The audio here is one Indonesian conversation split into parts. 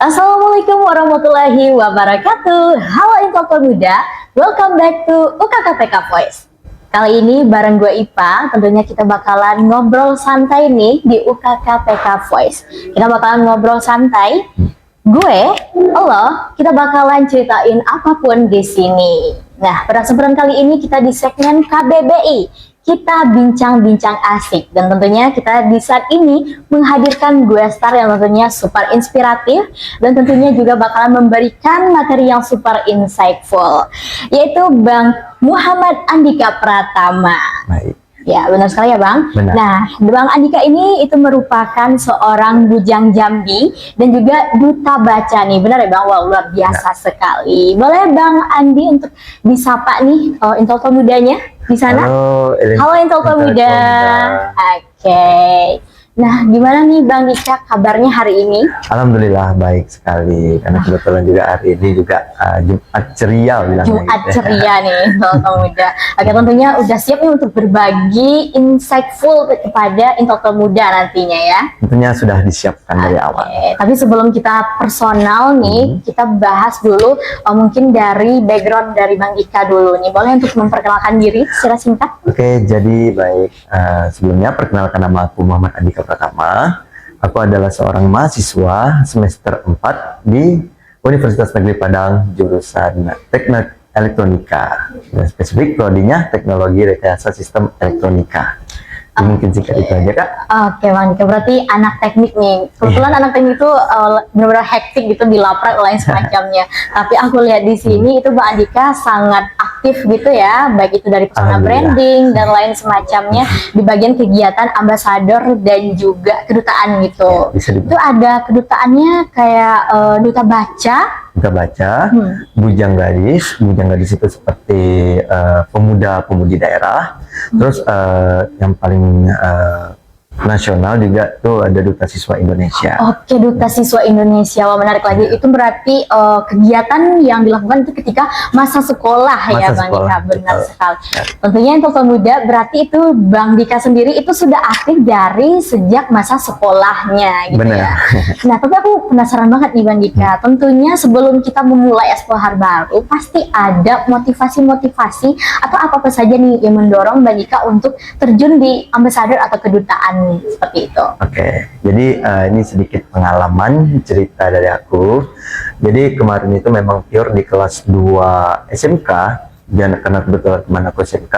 Assalamualaikum warahmatullahi wabarakatuh. Halo Intel Pemuda, welcome back to UKKPK Voice. Kali ini bareng gue Ipa, tentunya kita bakalan ngobrol santai nih di UKKPK Voice. Kita bakalan ngobrol santai. Kita bakalan ceritain apapun di sini. Nah, pada kesempatan kali ini kita di segmen KBBI. Kita bincang-bincang asik, dan tentunya kita di saat ini menghadirkan gue star yang tentunya super inspiratif dan tentunya juga bakalan memberikan materi yang super insightful, yaitu Bang Muhammad Andika Pratama. Baik. Ya, benar sekali ya Bang. Benar. Nah, Bang Andika ini itu merupakan seorang bujang Jambi dan juga duta baca nih, benar ya Bang? Wah, luar biasa sekali. Boleh Bang Andi untuk disapa nih Intel Pemudanya di sana? Halo Intel Pemuda. Oke. Nah, gimana nih Bang Dika kabarnya hari ini? Alhamdulillah baik sekali, karena kebetulan juga hari ini juga Jumat ceria bilangnya. Jumat gitu. ceria nih Intel Pemuda. Oke, tentunya udah siap nih untuk berbagi insightful kepada Intel Pemuda nantinya ya. Tentunya sudah disiapkan dari awal. Tapi sebelum kita personal nih, kita bahas dulu mungkin dari background dari Bang Dika dulu nih. Boleh untuk memperkenalkan diri secara singkat? Oke, jadi baik, sebelumnya perkenalkan nama aku Muhammad Andika Pratama. Aku adalah seorang mahasiswa semester 4 di Universitas Negeri Padang, jurusan Teknik Elektronika. Dan spesifik prodinya Teknologi Rekayasa Sistem Elektronika. Jadi mungkin singkat itu aja Kak. Oke Bang Dika, berarti anak teknik nih. Kebetulan anak teknik itu benar-benar hektik gitu di laprak lain semacamnya. Tapi aku lihat di sini itu Bang Andika sangat aktif gitu ya, baik itu dari personal branding dan lain semacamnya di bagian kegiatan ambasador dan juga kedutaan gitu. Ya, itu ada kedutaannya kayak duta baca. Kita baca, bujang gadis itu seperti pemuda-pemudi daerah. Terus yang paling nasional juga tuh ada Duta Siswa Indonesia. Oke, Duta Siswa Indonesia. Wah, menarik lagi. Itu berarti kegiatan yang dilakukan itu ketika masa sekolah ya Bang Dika. Benar sekali. Tentunya untuk pemuda berarti itu Bang Dika sendiri itu sudah aktif dari sejak masa sekolahnya gitu. Benar. Ya. Nah, tapi aku penasaran banget nih Bang Dika. Tentunya sebelum kita memulai sekolah baru pasti ada motivasi-motivasi atau apa-apa saja nih yang mendorong Bang Dika untuk terjun di ambasador atau kedutaan seperti itu. Oke, jadi ini sedikit pengalaman cerita dari aku. Jadi kemarin itu memang pure di kelas 2 SMK, dan karena kebetulan teman aku SMK,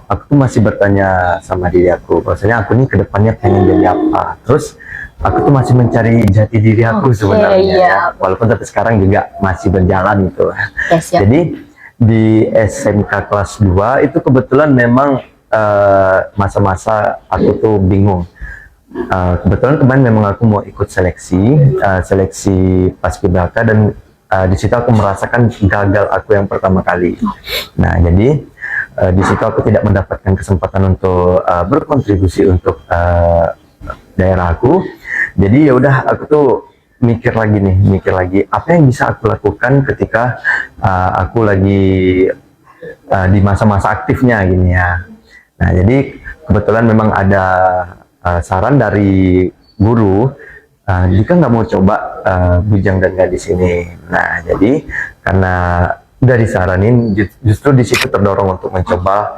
aku tuh masih bertanya sama diri aku, bahwasanya aku nih kedepannya pengen jadi apa. Terus aku tuh masih mencari jati diri aku sebenarnya, iya. walaupun sampai sekarang juga masih berjalan gitu. Yes, ya. Jadi di SMK kelas 2 itu kebetulan memang masa-masa aku tuh bingung. Kebetulan kemarin memang aku mau ikut seleksi paskibraka, dan di situ aku merasakan gagal aku yang pertama kali. Nah, jadi di situ aku tidak mendapatkan kesempatan untuk berkontribusi untuk daerah aku. Jadi ya udah, aku tuh mikir lagi apa yang bisa aku lakukan ketika aku lagi di masa-masa aktifnya gini ya. Nah, jadi kebetulan memang ada saran dari guru, jika nggak mau coba bujang dan gadis ini. Nah, jadi karena udah disaranin, justru di situ terdorong untuk mencoba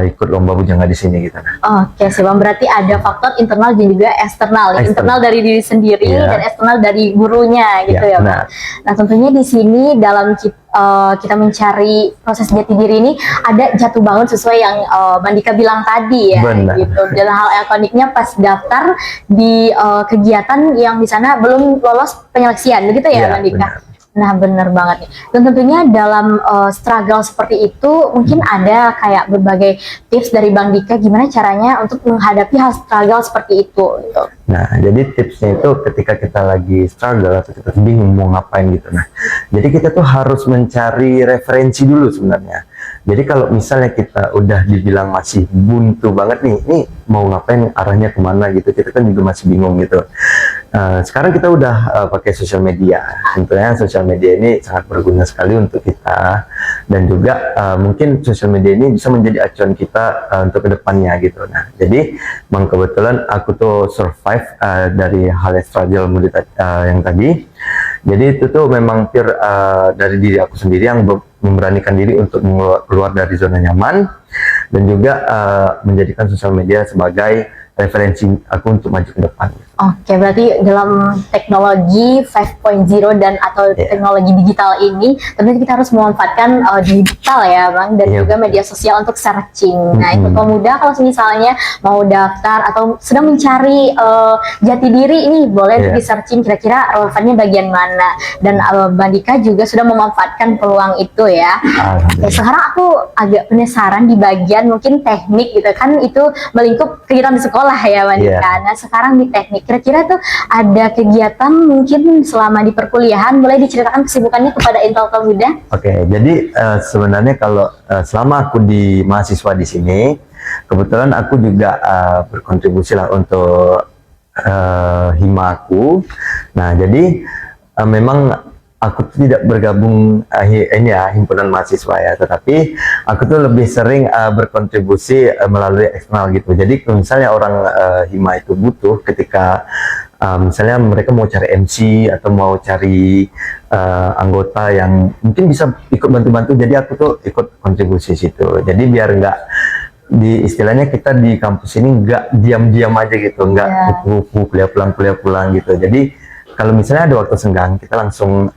ikut lomba bujang gadis ini gitu. Oke, sih Bang, berarti ada faktor internal dan juga eksternal. Internal dari diri sendiri dan eksternal dari gurunya gitu ya Bang. Nah, tentunya di sini dalam kita mencari proses jati diri ini ada jatuh bangun sesuai yang Bang Dika bilang tadi ya. Benar. Gitu. Dan hal ikoniknya pas daftar di kegiatan yang di sana belum lolos penyeleksian begitu ya Bang Dika. Benar. Nah, bener banget nih. Dan tentunya dalam struggle seperti itu mungkin ada kayak berbagai tips dari Bang Dika gimana caranya untuk menghadapi hal struggle seperti itu gitu. Nah, jadi tipsnya itu ketika kita lagi struggle atau kita bingung mau ngapain gitu. Nah, jadi kita tuh harus mencari referensi dulu sebenarnya. Jadi kalau misalnya kita udah dibilang masih buntu banget nih mau ngapain, arahnya kemana gitu, kita kan juga masih bingung gitu. Sekarang kita udah pakai sosial media. Tentunya sosial media ini sangat berguna sekali untuk kita dan juga mungkin sosial media ini bisa menjadi acuan kita untuk kedepannya gitu. Nah, jadi memang kebetulan aku tuh survive dari hal yang struggle yang tadi. Jadi itu tuh memang pure dari diri aku sendiri yang memberanikan diri untuk keluar dari zona nyaman, dan juga menjadikan sosial media sebagai referensi aku untuk maju ke depan. Oke, berarti dalam teknologi 5.0 dan atau teknologi digital ini, tentunya kita harus memanfaatkan digital ya Bang, dan juga media sosial untuk searching. Nah, itu pemuda kalau misalnya mau daftar atau sedang mencari jati diri ini, boleh di searching kira-kira relevannya bagian mana. Dan Bang Dika juga sudah memanfaatkan peluang itu ya. Oke, sekarang aku agak penasaran di bagian mungkin teknik gitu kan, itu melingkup kegiatan di sekolah ya Bang Dika. Nah, sekarang di teknik, kira-kira tuh ada kegiatan mungkin selama di perkuliahan, boleh diceritakan kesibukannya kepada Intel Pemuda? Oke, jadi sebenarnya kalau selama aku di mahasiswa di sini, kebetulan aku juga berkontribusi lah untuk hima aku. Nah, jadi memang aku tidak bergabung ini ya himpunan mahasiswa ya, tetapi aku tuh lebih sering berkontribusi melalui eksternal gitu. Jadi misalnya orang hima itu butuh ketika misalnya mereka mau cari MC atau mau cari anggota yang mungkin bisa ikut bantu-bantu, jadi aku tuh ikut kontribusi situ. Jadi biar nggak di istilahnya kita di kampus ini nggak diam-diam aja gitu, nggak kupu-kupu kuliah pulang gitu. Jadi kalau misalnya ada waktu senggang, kita langsung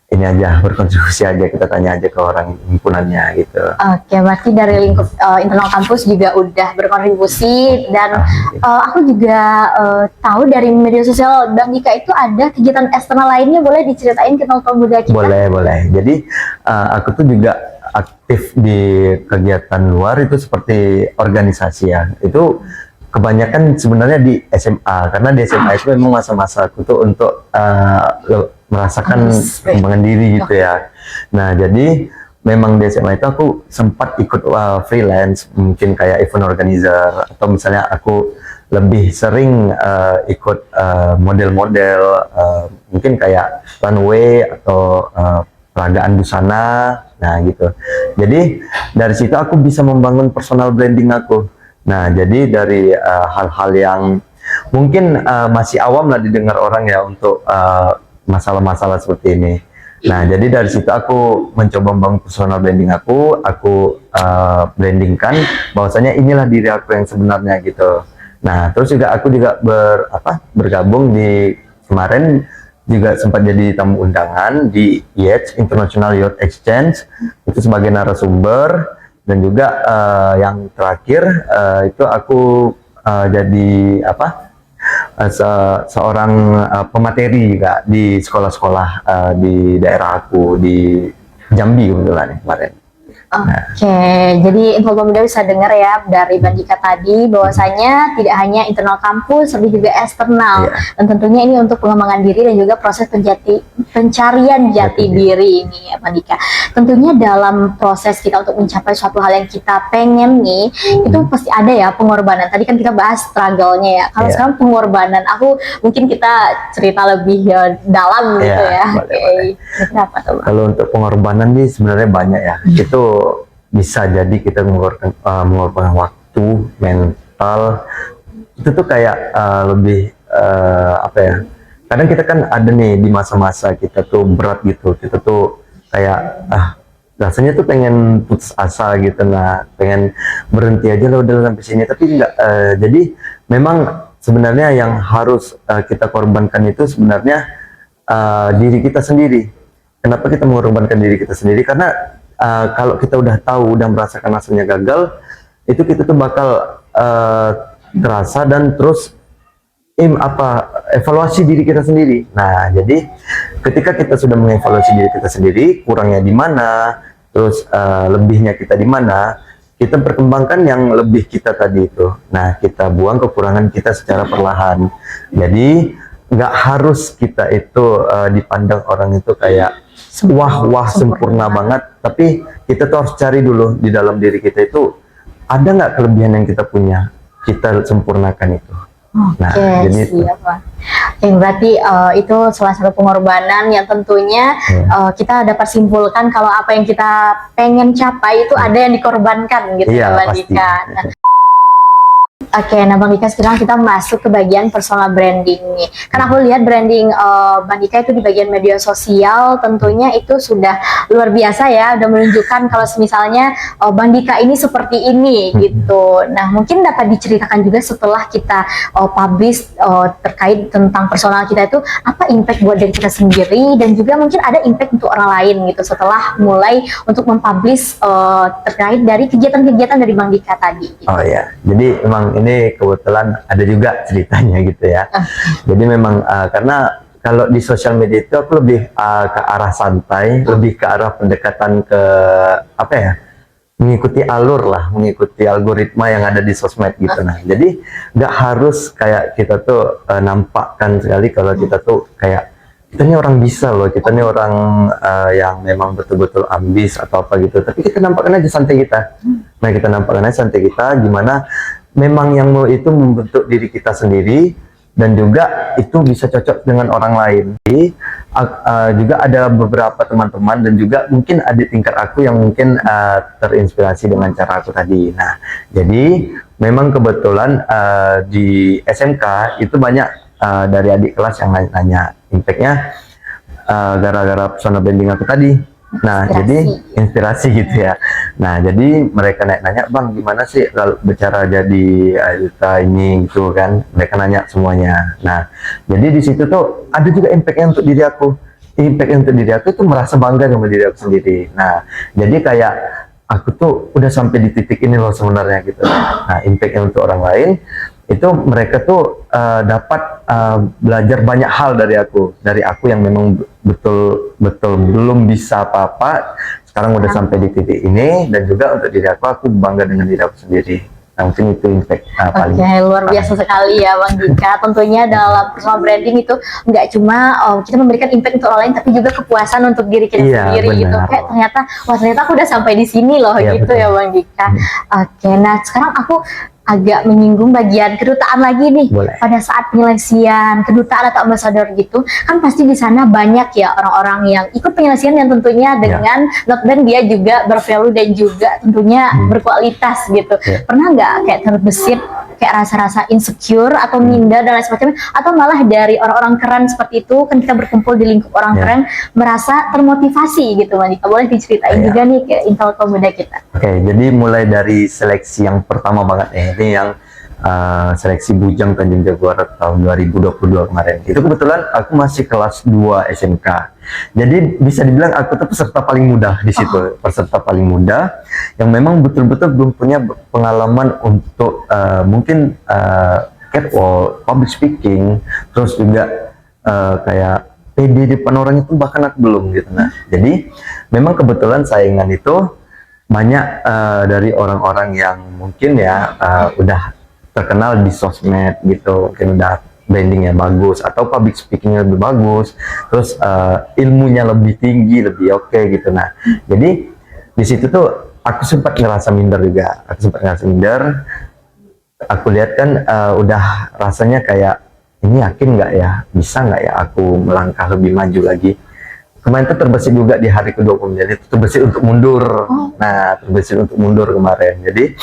ini aja, berkontribusi aja, kita tanya aja ke orang himpunannya gitu. Oke, berarti dari lingkup internal kampus juga udah berkontribusi, dan aku juga tahu dari media sosial Bang Dika itu ada kegiatan eksternal lainnya, boleh diceritain ke Intel Pemuda kita? Boleh. Jadi aku tuh juga aktif di kegiatan luar itu seperti organisasi ya. Itu kebanyakan sebenarnya di SMA, karena di SMA itu memang masa-masa aku tuh untuk merasakan pengembangan diri gitu ya. Nah, jadi memang di SMA itu aku sempat ikut freelance, mungkin kayak event organizer, atau misalnya aku lebih sering ikut model-model, mungkin kayak runway atau peragaan busana, nah gitu. Jadi dari situ aku bisa membangun personal branding aku. Nah, jadi dari hal-hal yang mungkin masih awam lah didengar orang ya untuk masalah-masalah seperti ini. Nah, jadi dari situ aku mencoba membangun personal branding aku brandingkan bahwasanya inilah diri aku yang sebenarnya gitu. Nah, terus juga aku juga bergabung di kemarin juga sempat jadi tamu undangan di IEX International Youth Exchange itu sebagai narasumber, dan juga yang terakhir itu aku jadi seorang pemateri juga di sekolah-sekolah di daerah aku di Jambi kebetulan kemarin. Oke, jadi Info Pemuda bisa dengar ya dari Bang Dika tadi bahwasanya tidak hanya internal kampus tapi juga eksternal, dan tentunya ini untuk pengembangan diri dan juga proses pencarian jati diri ini ya Bang Dika. Tentunya dalam proses kita untuk mencapai suatu hal yang kita pengen nih, itu pasti ada ya pengorbanan. Tadi kan kita bahas struggle-nya ya. Kalau sekarang pengorbanan, mungkin kita cerita lebih dalam gitu ya. Oke. Kenapa tuh Bang? Kalau untuk pengorbanan nih sebenarnya banyak ya. Itu bisa jadi kita mengorbankan waktu, mental. Itu tuh kayak lebih kadang kita kan ada nih di masa-masa kita tuh berat gitu, kita tuh kayak rasanya tuh pengen putus asa gitu, pengen berhenti aja lah udah sampai sini, tapi enggak. Jadi memang sebenarnya yang harus kita korbankan itu sebenarnya diri kita sendiri. Kenapa kita mengorbankan diri kita sendiri? Karena kalau kita udah tahu, udah merasakan rasanya gagal, itu kita tuh bakal terasa dan terus evaluasi diri kita sendiri. Nah, jadi ketika kita sudah mengevaluasi diri kita sendiri, kurangnya di mana, terus lebihnya kita di mana, kita perkembangkan yang lebih kita tadi itu. Nah, kita buang kekurangan kita secara perlahan. Jadi nggak harus kita itu dipandang orang itu kayak wah sempurna banget, tapi kita tuh harus cari dulu di dalam diri kita itu ada nggak kelebihan yang kita punya, kita sempurnakan itu. Nah, Oke, jadi itu. siap, Bang. Oke, berarti itu salah satu pengorbanan yang tentunya kita dapat simpulkan kalau apa yang kita pengen capai itu ada yang dikorbankan gitu Iya, ya, Bang pasti. Dika. Nah, oke, nah Bang Dika sekarang kita masuk ke bagian personal branding nih. Kan aku lihat branding Bang Dika itu di bagian media sosial tentunya itu sudah luar biasa ya, udah menunjukkan kalau misalnya Bang Dika ini seperti ini gitu. Nah mungkin dapat diceritakan juga setelah kita publish terkait tentang personal kita itu apa impact buat diri kita sendiri dan juga mungkin ada impact untuk orang lain gitu setelah mulai untuk mempublish terkait dari kegiatan-kegiatan dari Bang Dika tadi. Gitu. Oh ya, jadi emang ini kebetulan ada juga ceritanya gitu ya. Jadi memang karena kalau di sosial media itu aku lebih ke arah santai, lebih ke arah pendekatan ke apa ya, mengikuti alur lah, mengikuti algoritma yang ada di sosmed gitu. Nah, jadi nggak harus kayak kita tuh nampakkan sekali kalau kita tuh kayak kita nih orang bisa loh, kita nih orang yang memang betul-betul ambis atau apa gitu. Tapi kita nampakkan aja santai kita. Nah, kita nampakkan aja santai kita, gimana memang yang mau itu membentuk diri kita sendiri dan juga itu bisa cocok dengan orang lain. Jadi juga ada beberapa teman-teman dan juga mungkin adik tingkat aku yang mungkin terinspirasi dengan cara aku tadi. Nah, jadi memang kebetulan di SMK itu banyak dari adik kelas yang nanya impact-nya gara-gara personal branding aku tadi. Nah, jadi inspirasi gitu ya. Nah, jadi mereka nanya, Bang, gimana sih kalau bicara jadi duta ini gitu kan? Mereka nanya semuanya. Nah, jadi di situ tuh ada juga impact-nya untuk diri aku. Impact untuk diri aku itu merasa bangga sama diri aku sendiri. Nah, jadi kayak aku tuh udah sampai di titik ini loh sebenarnya gitu. Nah, impact-nya untuk orang lain itu mereka tuh dapat belajar banyak hal dari aku yang memang betul-betul belum bisa apa-apa, sekarang udah sampai di titik ini, dan juga untuk diri aku bangga dengan diri aku sendiri. Nah, mungkin itu impact paling. Oke, luar biasa sekali ya Bang Dika. Tentunya dalam personal branding itu nggak cuma kita memberikan impact untuk orang lain, tapi juga kepuasan untuk diri kita sendiri gitu. Kayak ternyata aku udah sampai di sini loh gitu ya Bang Dika. Oke, nah sekarang aku agak menyinggung bagian kedutaan lagi nih. Boleh. Pada saat penyeleksian kedutaan atau ambasador gitu, kan pasti di sana banyak ya orang-orang yang ikut penyeleksian yang tentunya dengan not dan dia juga bervalue dan juga tentunya berkualitas gitu. Pernah nggak kayak terbesit kayak rasa-rasa insecure atau minder dan lain sebagainya, atau malah dari orang-orang keren seperti itu kan kita berkumpul di lingkup orang keren merasa termotivasi gitu Bang Dika? Boleh diceritain juga nih ke intel muda kita. Oke, jadi mulai dari seleksi yang pertama banget nih, ini yang seleksi Bujang Tanjung Jaguar tahun 2022 kemarin. Itu kebetulan aku masih kelas 2 SMK. Jadi bisa dibilang aku tuh peserta paling muda di situ, peserta paling muda yang memang betul-betul belum punya pengalaman untuk mungkin catwalk, public speaking, terus juga kayak pede depan orang itu bahkan aku belum gitu. Nah, jadi memang kebetulan saingan itu banyak dari orang-orang yang mungkin ya udah terkenal di sosmed gitu, mungkin udah brandingnya bagus atau public speakingnya lebih bagus, terus ilmunya lebih tinggi, lebih oke gitu. Nah, jadi di situ tuh aku sempat ngerasa minder juga, aku lihat kan udah rasanya kayak ini yakin nggak ya, bisa nggak ya aku melangkah lebih maju lagi. Kemarin tuh terbesit juga di hari kedua pemilihan itu terbesit untuk mundur. Nah, terbesit untuk mundur kemarin. Jadi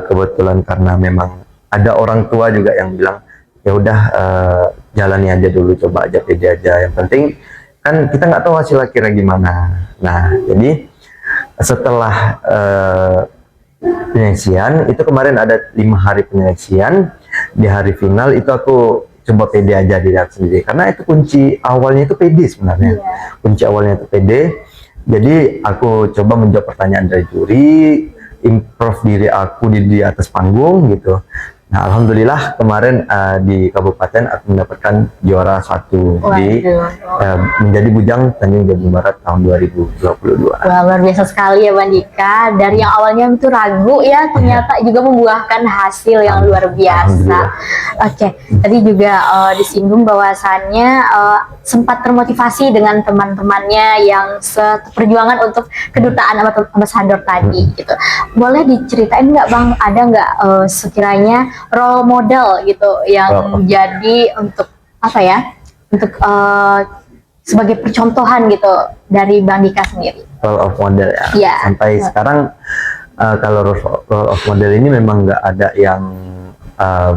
kebetulan karena memang ada orang tua juga yang bilang ya udah jalani aja dulu, coba aja pede aja. Yang penting kan kita nggak tahu hasil akhirnya gimana. Nah, jadi setelah penyeleksian itu kemarin ada 5 hari penyeleksian, di hari final itu aku coba pede aja diri aku sendiri, karena itu kunci awalnya itu pede sebenarnya. Kunci awalnya itu pede. Jadi aku coba menjawab pertanyaan dari juri, improve diri aku di atas panggung gitu. Nah, alhamdulillah kemarin di kabupaten aku mendapatkan juara 1 di menjadi Bujang Tanjung Jabung Barat tahun 2022. Wah, luar biasa sekali ya Bang Dika. Dari yang awalnya itu ragu ya, ternyata juga membuahkan hasil yang luar biasa. Oke, tadi juga disinggung bahwasannya sempat termotivasi dengan teman-temannya yang seperjuangan untuk kedutaan ambasador tadi gitu. Boleh diceritain nggak Bang, ada nggak sekiranya role model gitu yang jadi untuk apa ya? Untuk sebagai percontohan gitu dari Bang Dika sendiri. Role of model ya. Iya. Sampai sekarang kalau role of model ini memang nggak ada yang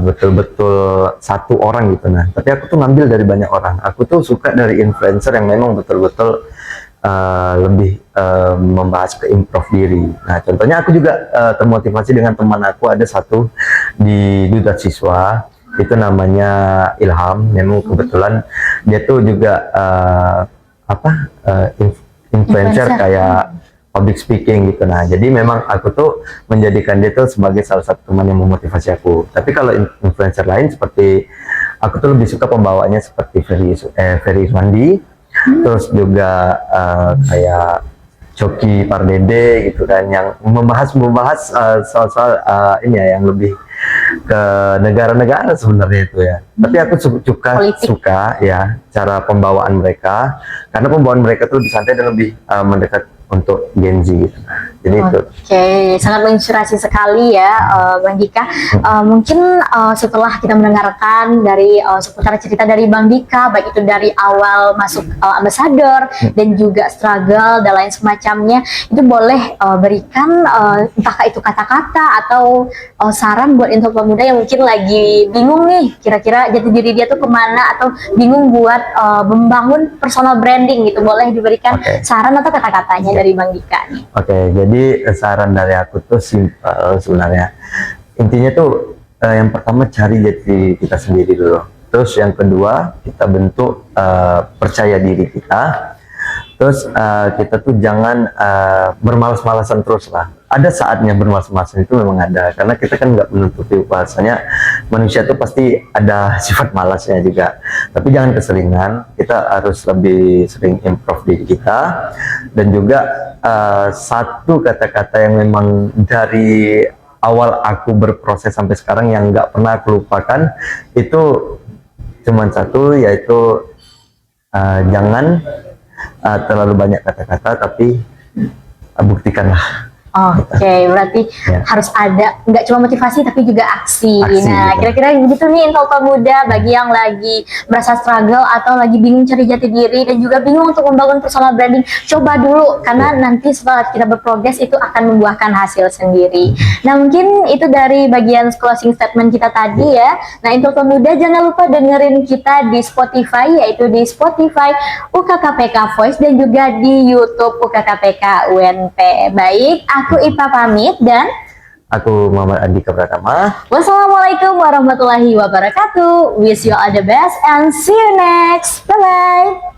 betul-betul satu orang gitu. Nah, tapi aku tuh ngambil dari banyak orang. Aku tuh suka dari influencer yang memang betul-betul lebih membahas ke improve diri. Nah, contohnya aku juga termotivasi dengan teman aku, ada satu di Duta Siswa, itu namanya Ilham. Memang kebetulan dia tuh juga influencer kayak public speaking gitu. Nah, jadi memang aku tuh menjadikan dia tuh sebagai salah satu teman yang memotivasi aku. Tapi kalau influencer lain seperti aku tuh lebih suka pembawaannya seperti Ferry Iswandi, terus juga kayak Coki Pardede gitu kan, yang membahas soal-soal ini ya, yang lebih ke negara-negara sebenarnya itu ya. Tapi aku suka ya cara pembawaan mereka, karena pembawaan mereka tuh lebih santai dan lebih mendekat untuk Gen Z gitu. Jadi itu. Oke, sangat menginspirasi sekali ya Bang Dika. Mungkin setelah kita mendengarkan dari seputar cerita dari Bang Dika, baik itu dari awal masuk ambasador dan juga struggle dan lain semacamnya, itu boleh berikan entah itu kata-kata atau saran buat info pemuda yang mungkin lagi bingung nih, kira-kira jati diri dia tuh kemana, atau bingung buat membangun personal branding gitu. Boleh diberikan saran atau kata-katanya dari Bang Dika nih. Oke, jadi saran dari aku tuh simpel sebenarnya. Intinya tuh yang pertama cari jati kita sendiri dulu. Terus yang kedua kita bentuk percaya diri kita. Terus kita tuh jangan bermalas-malasan terus lah. Ada saatnya bermalas-malasan itu memang ada, karena kita kan nggak menutupi bahasanya manusia tuh pasti ada sifat malasnya juga. Tapi jangan keseringan, kita harus lebih sering improve diri kita. Dan juga satu kata-kata yang memang dari awal aku berproses sampai sekarang yang nggak pernah aku lupakan, itu cuman satu, yaitu jangan terlalu banyak kata-kata, tapi buktikanlah. Oke, berarti harus ada, nggak cuma motivasi tapi juga aksi. Nah, kira-kira gitu nih info muda bagi yang lagi merasa struggle atau lagi bingung cari jati diri dan juga bingung untuk membangun personal branding. Coba dulu, karena nanti setelah kita berprogres itu akan membuahkan hasil sendiri. Nah, mungkin itu dari bagian closing statement kita tadi ya. Nah, info muda jangan lupa dengerin kita di Spotify, yaitu di Spotify UKKPK Voice dan juga di YouTube UKKPK UNP. Baik, aku Ipa pamit dan aku Muhammad Andika Pratama. Wassalamualaikum warahmatullahi wabarakatuh. Wish you all the best and see you next. Bye bye.